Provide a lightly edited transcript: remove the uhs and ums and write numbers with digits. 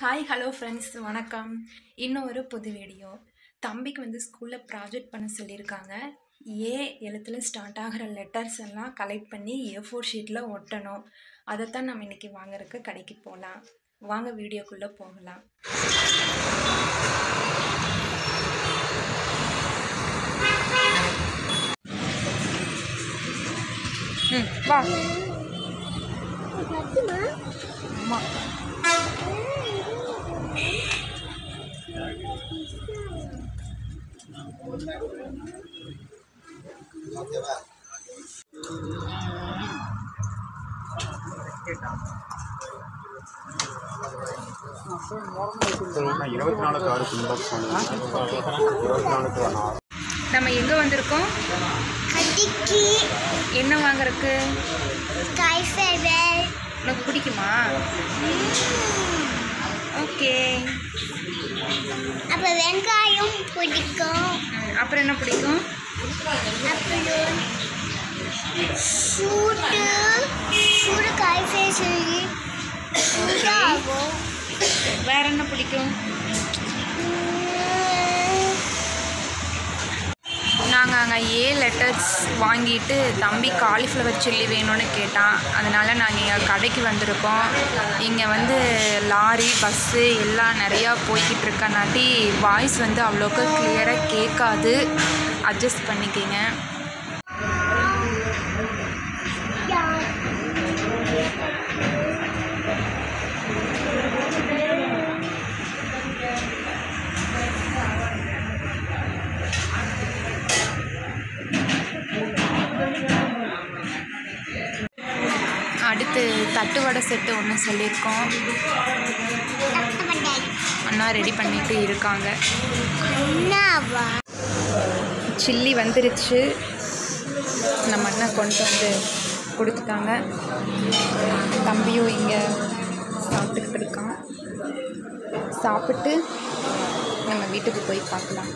Hi hello friends வணக்கம். இன்னும் ஒரு புது வீடியோ. தம்பிக்கு வந்து ஸ்கூலில் ப்ராஜெக்ட் பண்ண சொல்லியிருக்காங்க. ஏ எழுத்தில் ஸ்டார்ட் ஆகிற லெட்டர்ஸ் எல்லாம் கலெக்ட் பண்ணி A4 ஷீட்டில் ஒட்டணும். அதைத்தான் நம்ம இன்றைக்கி வாங்குறதுக்கு கடைக்கு போகலாம். வாங்க வீடியோக்குள்ளே போகலாம். வா. ஆமாம். நம்ம எங்கே வந்திருக்கோம்? என்ன வாங்குறதுக்கு? உனக்கு பிடிக்குமா? ஓகே. அப்போ வெங்காயம் பிடிக்கும். அப்புறம் என்ன பிடிக்கும்? அப்புறம் சூடு காய்ஃபை சொல்லி வேற என்ன பிடிக்கும்? நாங்கள் அங்கே ஏ லெட்டர்ஸ் வாங்கிட்டு தம்பி காலிஃப்ளவர் சில்லி வேணும்னு கேட்டான். அதனால் நாங்கள் எங்கள் கடைக்கு வந்திருக்கோம். இங்கே வந்து லாரி பஸ்ஸு எல்லாம் நிறையா போய்கிட்டு இருக்கனாட்டி வாய்ஸ் வந்து அவ்வளோக்கு கிளியராக கேட்காது. அட்ஜஸ்ட் பண்ணிக்கிங்க. அடுத்து தட்டுவடை செட்டு ஒன்று சொல்லியிருக்கோம். அண்ணா ரெடி பண்ணிட்டு இருக்காங்க. சில்லி வந்துருச்சு. நம்ம அண்ணா கொண்டு வந்து கொடுத்துட்டாங்க. தம்பியும் இங்கே சாப்பிட்டுக்கிட்டு இருக்கான். சாப்பிட்டு நம்ம வீட்டுக்கு போய் பார்க்கலாம்.